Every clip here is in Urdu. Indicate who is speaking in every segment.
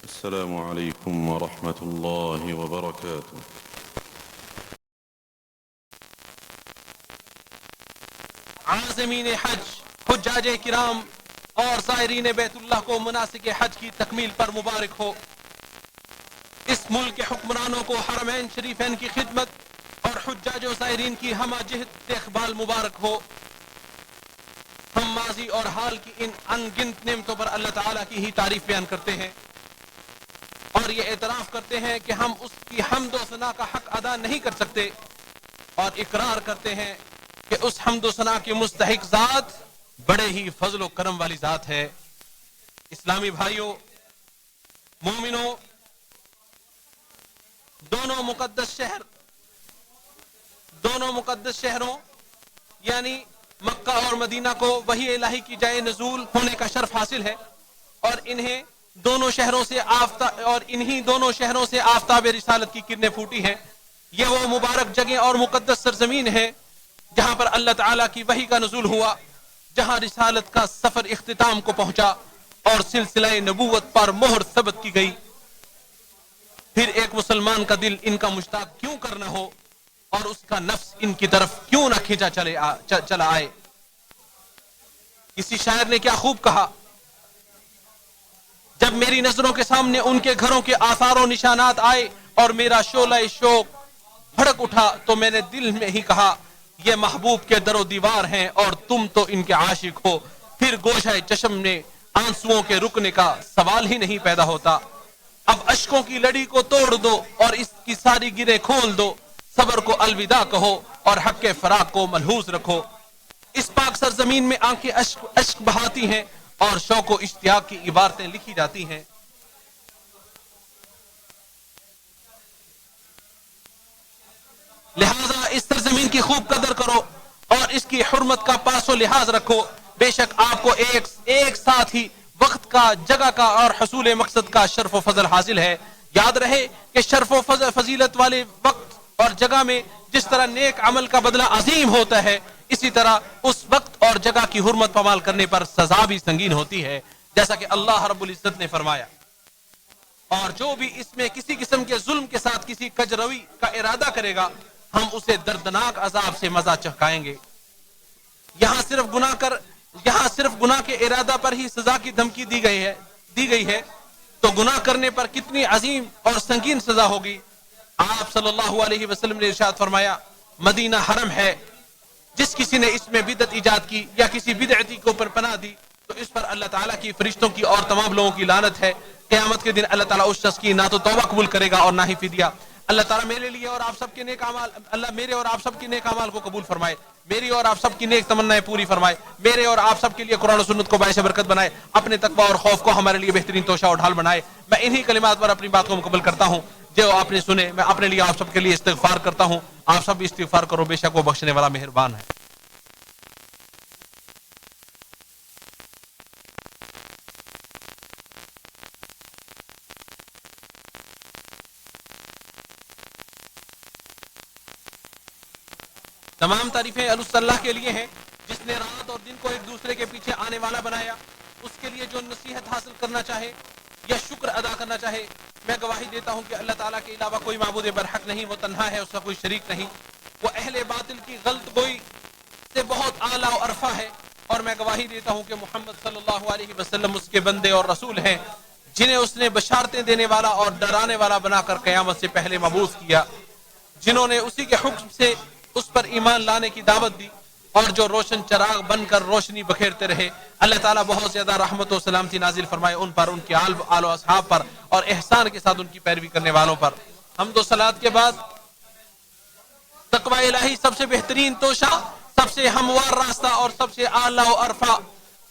Speaker 1: السلام عليكم ورحمة الله وبركاته.
Speaker 2: عازمین حج، حجاج کرام اور زائرین بیت اللہ کو مناسک حج کی تکمیل پر مبارک ہو۔ اس ملک کے حکمرانوں کو حرمین شریفین کی خدمت اور حجاج و زائرین کی ہمہ جہت استقبال مبارک ہو۔ ہم ماضی اور حال کی ان ان گنت نعمتوں پر اللہ تعالیٰ کی ہی تعریف بیان کرتے ہیں اور یہ اعتراف کرتے ہیں کہ ہم اس کی حمد و ثنا کا حق ادا نہیں کر سکتے، اور اقرار کرتے ہیں کہ اس حمد و ثنا کی مستحق ذات بڑے ہی فضل و کرم والی ذات ہے۔ اسلامی بھائیوں، مومنوں، دونوں مقدس شہروں یعنی مکہ اور مدینہ کو وحی الہی کی جائے نزول ہونے کا شرف حاصل ہے، اور انہی دونوں شہروں سے آفتاب رسالت کی کرنیں پھوٹی ہیں۔ یہ وہ مبارک جگہ اور مقدس سرزمین ہے جہاں پر اللہ تعالیٰ کی وحی کا نزول ہوا، جہاں رسالت کا سفر اختتام کو پہنچا اور سلسلہ نبوت پر مہر ثبت کی گئی۔ پھر ایک مسلمان کا دل ان کا مشتاق کیوں کرنا ہو اور اس کا نفس ان کی طرف کیوں نہ کھینچا چلا آئے۔ کسی شاعر نے کیا خوب کہا، جب میری نظروں کے سامنے ان کے گھروں کے آثار و نشانات آئے اور میرا شعلہ شوق بھڑک اٹھا تو میں نے دل میں ہی کہا یہ محبوب کے در و دیوار ہیں اور تم تو ان کے عاشق ہو۔ پھر گوشہ چشم میں آنسوؤں کے رکنے کا سوال ہی نہیں پیدا ہوتا۔ اب اشکوں کی لڑی کو توڑ دو اور اس کی ساری گریں کھول دو، صبر کو الوداع کہو اور حق کے فراق کو ملحوظ رکھو۔ اس پاک سرزمین میں آنکھیں اشک بہاتی ہیں اور شوق و اشتیاق کی عبارتیں لکھی جاتی ہیں۔ لہذا اس سرزمین کی خوب قدر کرو اور اس کی حرمت کا پاس و لحاظ رکھو۔ بے شک آپ کو ایک ساتھ ہی وقت کا، جگہ کا اور حصول مقصد کا شرف و فضل حاصل ہے۔ یاد رہے کہ شرف و فضیلت والے وقت اور جگہ میں جس طرح نیک عمل کا بدلہ عظیم ہوتا ہے، اسی طرح اس وقت اور جگہ کی حرمت پامال کرنے پر سزا بھی سنگین ہوتی ہے، جیسا کہ اللہ رب العزت نے فرمایا۔ اور جو بھی اس میں کسی قسم کے ظلم کے ساتھ کسی کجروی کا ارادہ کرے گا، ہم اسے دردناک عذاب سے مزہ چکھائیں گے۔ یہاں صرف گناہ کے ارادہ پر ہی سزا کی دھمکی دی گئی ہے تو گناہ کرنے پر کتنی عظیم اور سنگین سزا ہوگی۔ آپ صلی اللہ علیہ وسلم نے ارشاد فرمایا، مدینہ حرم ہے، جس کسی نے اس میں بدعت ایجاد کی یا کسی بدعتی کو پر پناہ دی تو اس پر اللہ تعالیٰ کی فرشتوں کی اور تمام لوگوں کی لعنت ہے۔ قیامت کے دن اللہ تعالیٰ اس شخص کی نہ تو توبہ قبول کرے گا اور نہ ہی فدیہ۔ اللہ تعالیٰ میرے لیے اور آپ سب کے نیک اعمال، اللہ میرے اور آپ سب کے نیک اعمال کو قبول فرمائے، میری اور آپ سب کی نیک تمنائیں پوری فرمائے، میرے اور آپ سب کے لیے قرآن و سنت کو باعث برکت بنائے، اپنے تقوی اور خوف کو ہمارے لیے بہترین توشہ اور ڈھال بنائے۔ میں انہی کلمات پر اپنی بات کو مکمل کرتا ہوں جو آپ نے سنے۔ میں اپنے لیے آپ سب کے لیے استغفار کرتا ہوں، آپ سب بھی استغفار کرو، بے شک وہ بخشنے والا مہربان ہے۔ تمام تعریفیں اللہ کے لیے ہیں جس نے رات اور دن کو ایک دوسرے کے پیچھے آنے والا بنایا۔ اس کے لیے جو نصیحت حاصل کرنا چاہے یا شکر ادا کرنا چاہے، میں گواہی دیتا ہوں کہ اللہ تعالیٰ کے علاوہ کوئی معبود برحق نہیں، وہ تنہا ہے، اس کا کوئی شریک نہیں، وہ اہل باطل کی غلط گوئی سے بہت اعلیٰ و ارفع ہے، اور میں گواہی دیتا ہوں کہ محمد صلی اللہ علیہ وسلم اس کے بندے اور رسول ہیں جنہیں اس نے بشارتیں دینے والا اور ڈرانے والا بنا کر قیامت سے پہلے مبعوث کیا، جنہوں نے اسی کے حکم سے اس پر ایمان لانے کی دعوت دی اور جو روشن چراغ بن کر روشنی بکھیرتے رہے۔ اللہ تعالیٰ بہت زیادہ رحمت و سلامتی نازل فرمائے ان پر، ان کے آل و اصحاب پر اور احسان کے ساتھ ان کی پیروی کرنے والوں پر۔ حمد و صلوات کے بعد تقوی الہی سب سے بہترین توشہ، سب سے ہموار راستہ اور سب سے اعلیٰ و ارفع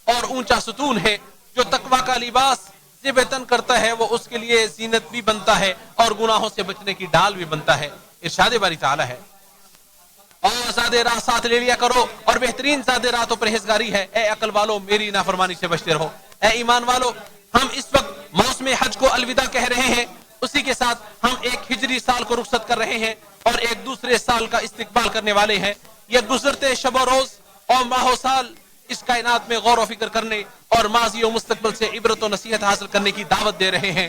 Speaker 2: اور اونچا ستون ہے۔ جو تقوی کا لباس زیب تن کرتا ہے وہ اس کے لیے زینت بھی بنتا ہے اور گناہوں سے بچنے کی ڈال بھی بنتا ہے۔ ارشاد باری تعالیٰ ہے، اور زیادہ راہ ساتھ لے لیا کرو اور بہترین زیادہ راہ تو پرہیزگاری ہے۔ اے عقل والو میری نافرمانی سے بچتے رہو۔ اے ایمان والو، ہم اس وقت موسم حج کو الوداع کہہ رہے ہیں، اسی کے ساتھ ہم ایک ہجری سال کو رخصت کر رہے ہیں اور ایک دوسرے سال کا استقبال کرنے والے ہیں۔ یہ گزرتے شب و روز اور ماہ و سال اس کائنات میں غور و فکر کرنے اور ماضی و مستقبل سے عبرت و نصیحت حاصل کرنے کی دعوت دے رہے ہیں۔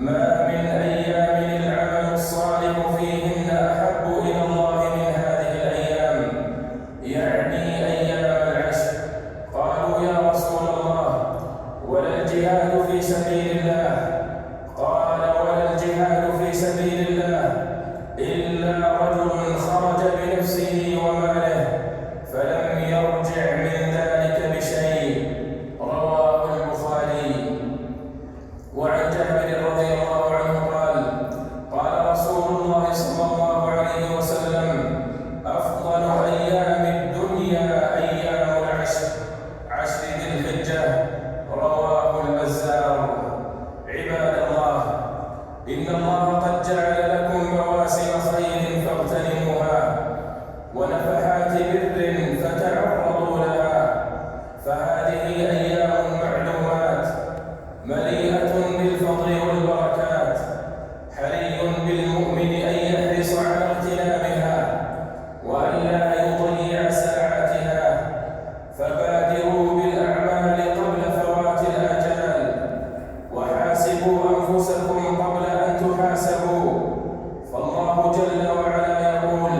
Speaker 3: ما من أيام سبيل الله. قال: ولا الجهاد في سبيل الله إلا رجل خرج بنفسه وماله فلم يرجع من ذلك بشيء. رواه البخاري. وعن جابر رضي الله عنه قال: قال رسول الله صلى الله عليه وسلم: أفضل أيام الدنيا أيام عشر ذي الحجة. رواه البزار. عباد الله، إن الله قد جعل لكم مواسم خير فاغتنموها، ونفحات بر فتعرضوا لها، فهذه أيام معلومات مليئة بالفضل والبركات، حري بالمؤمن أن يحرص على اغتنامها وأن لا يضيع ساعاتها، فبادروا بالأعمال قبل فوات الآجال، وحاسبوا أنفسكم قبل أن تحاسبوا، فالله جل وعلا يقول: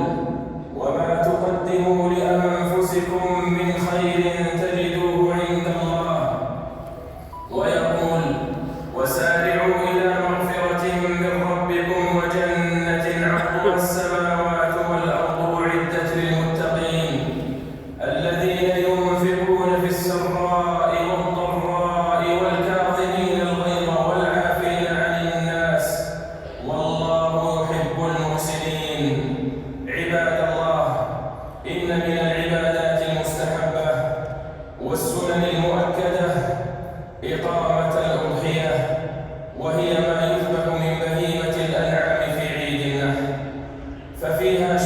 Speaker 3: وما تقدموا لأنفسكم من خير تجدوه عند الله، ويقول: وسارعوا إلى مغفرة من ربكم وجنة عرضها السماوات والأرض أعدت للمتقين الذين ينفقون في السراء والضراء والكاظمين الغيظ والعافين عن الناس والله يحب المحسنين. عباد الله، إن من العبادات المستحبة والسنن المؤكدة إقامة الأضحية، وهي ما يذبح من بهيمة الأنعام في عيد النحر، ففيها